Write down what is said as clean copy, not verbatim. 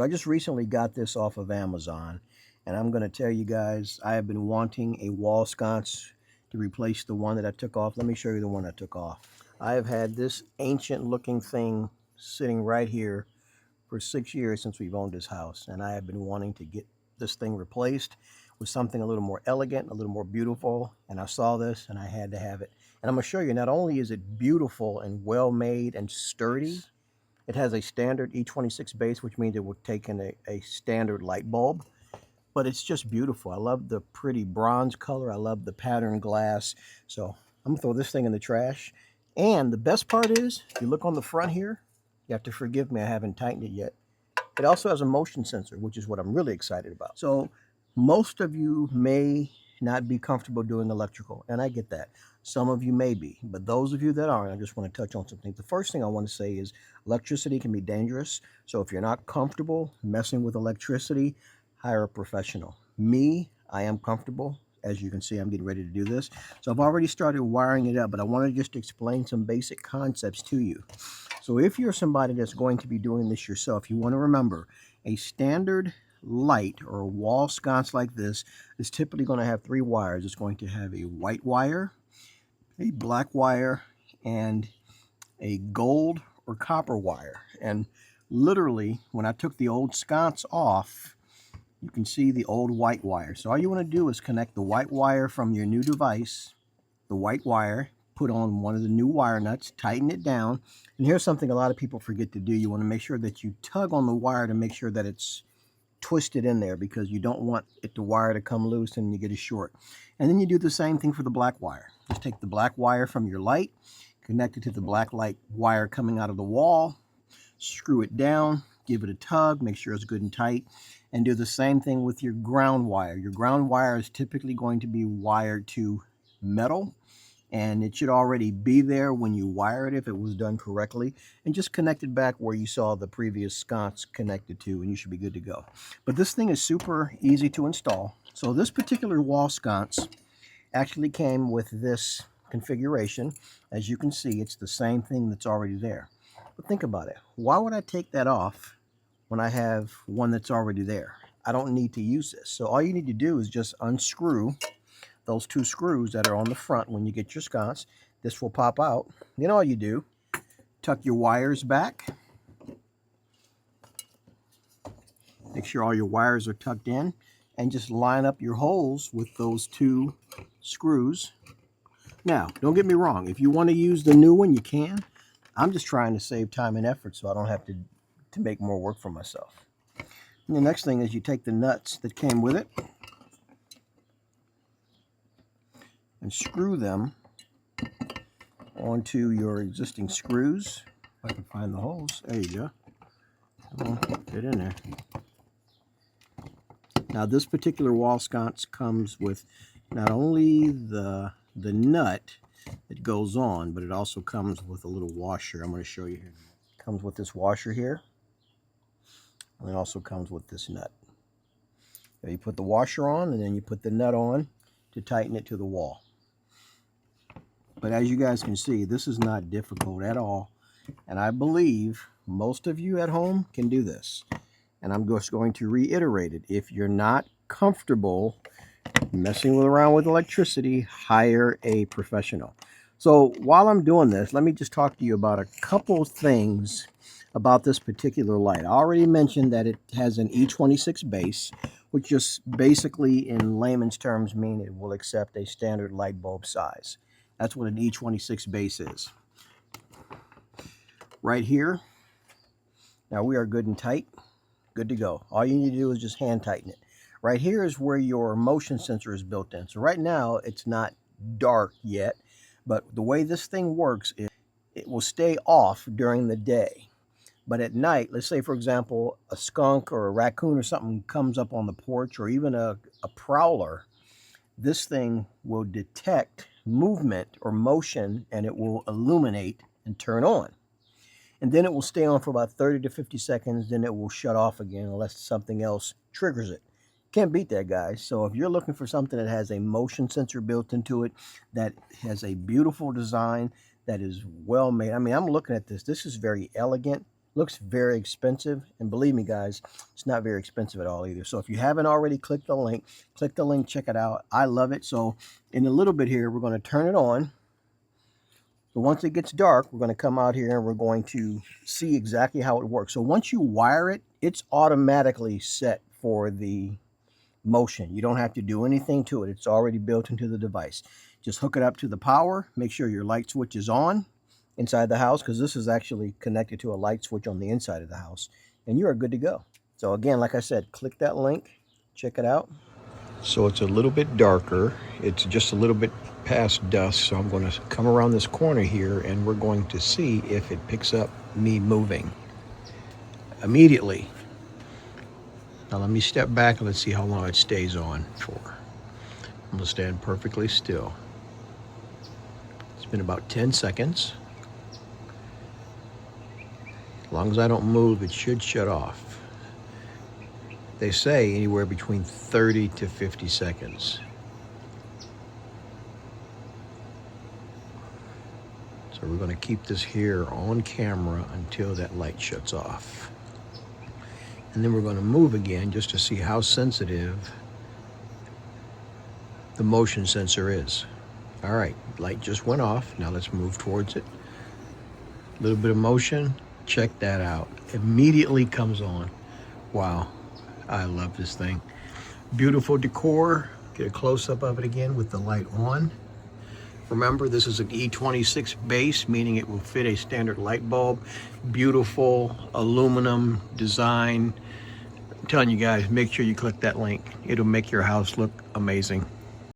just recently got this off of Amazon, and I'm going to tell you guys, I have been wanting a wall sconce to replace the one that I took off. Let me show you the one I took off. I have had this ancient looking thing sitting right here for 6 years since we've owned this house, and I have been wanting to get this thing replaced with something a little more elegant, a little more beautiful, and I saw this and I had to have it. And I'm going to show you, not only is it beautiful and well made and sturdy, it has a standard E26 base, which means it will take in a standard light bulb, but it's just beautiful. I love the pretty bronze color. I love the patterned glass. So I'm gonna throw this thing in the trash. And the best part is, if you look on the front here, you have to forgive me, I haven't tightened it yet. It also has a motion sensor, which is what I'm really excited about. So most of you may not be comfortable doing electrical, and I get that. Some of you may be, but those of you that aren't, I just want to touch on something. The first thing I want to say is electricity can be dangerous. So if you're not comfortable messing with electricity, hire a professional. Me, I am comfortable. As you can see, I'm getting ready to do this. So I've already started wiring it up, but I want to just explain some basic concepts to you. So if you're somebody that's going to be doing this yourself, you want to remember a standard light or a wall sconce like this is typically going to have 3 wires. It's going to have a white wire, a black wire, and a gold or copper wire. And literally, when I took the old sconce off, you can see the old white wire. So all you want to do is connect the white wire from your new device, the white wire, put on one of the new wire nuts, tighten it down. And here's something a lot of people forget to do. You want to make sure that you tug on the wire to make sure that it's twisted in there, because you don't want the wire to come loose and you get a short. And then you do the same thing for the black wire. Just take the black wire from your light, connect it to the black light wire coming out of the wall, screw it down, give it a tug, make sure it's good and tight, and do the same thing with your ground wire. Your ground wire is typically going to be wired to metal, and it should already be there when you wire it if it was done correctly, and just connect it back where you saw the previous sconce connected to, and you should be good to go. But this thing is super easy to install. So this particular wall sconce actually came with this configuration. As you can see, it's the same thing that's already there. But think about it. Why would I take that off when I have one that's already there? I don't need to use this. So all you need to do is just unscrew those 2 screws that are on the front when you get your sconce. This will pop out. Then all you do, tuck your wires back. Make sure all your wires are tucked in, and just line up your holes with those 2 screws. Now, don't get me wrong. If you want to use the new one, you can. I'm just trying to save time and effort so I don't have to make more work for myself. And the next thing is you take the nuts that came with it and screw them onto your existing screws. If I can find the holes. There you go. Come on, get in there. Now this particular wall sconce comes with not only the nut that goes on, but it also comes with a little washer. I'm going to show you here. It comes with this washer here, and it also comes with this nut. So you put the washer on, and then you put the nut on to tighten it to the wall. But as you guys can see, this is not difficult at all, and I believe most of you at home can do this. And I'm just going to reiterate it. If you're not comfortable messing around with electricity, hire a professional. So while I'm doing this, let me just talk to you about a couple things about this particular light. I already mentioned that it has an E26 base, which just basically in layman's terms mean it will accept a standard light bulb size. That's what an E26 base is. Right here, now we are good and tight, good to go. All you need to do is just hand tighten it. Right here is where your motion sensor is built in. So right now it's not dark yet, but the way this thing works is it will stay off during the day. But at night, let's say for example, a skunk or a raccoon or something comes up on the porch, or even a prowler, this thing will detect movement or motion, and it will illuminate and turn on. And then it will stay on for about 30 to 50 seconds, then it will shut off again unless something else triggers it. Can't beat that, guys. So if you're looking for something that has a motion sensor built into it, that has a beautiful design, that is well made. I mean, I'm looking at this. This is very elegant. Looks very expensive, and believe me guys, it's not very expensive at all either. So if you haven't already, click the link, check it out. I love it. So in a little bit here, we're going to turn it on. So once it gets dark, we're going to come out here and we're going to see exactly how it works. So once you wire it, it's automatically set for the motion. You don't have to do anything to it. It's already built into the device. Just hook it up to the power. Make sure your light switch is on inside the house, because this is actually connected to a light switch on the inside of the house, and you are good to go. So again, like I said, click that link, check it out. So it's a little bit darker. It's just a little bit past dusk. So I'm going to come around this corner here and we're going to see if it picks up me moving immediately. Now let me step back and let's see how long it stays on for. I'm going to stand perfectly still. It's been about 10 seconds. As long as I don't move, it should shut off. They say anywhere between 30 to 50 seconds. So we're going to keep this here on camera until that light shuts off. And then we're going to move again just to see how sensitive the motion sensor is. All right, light just went off. Now let's move towards it. A little bit of motion. Check that out. Immediately comes on. Wow. I love this thing. Beautiful decor. Get a close-up of it again with the light on. Remember, this is an E26 base, meaning it will fit a standard light bulb. Beautiful aluminum design. I'm telling you guys, make sure you click that link. It'll make your house look amazing.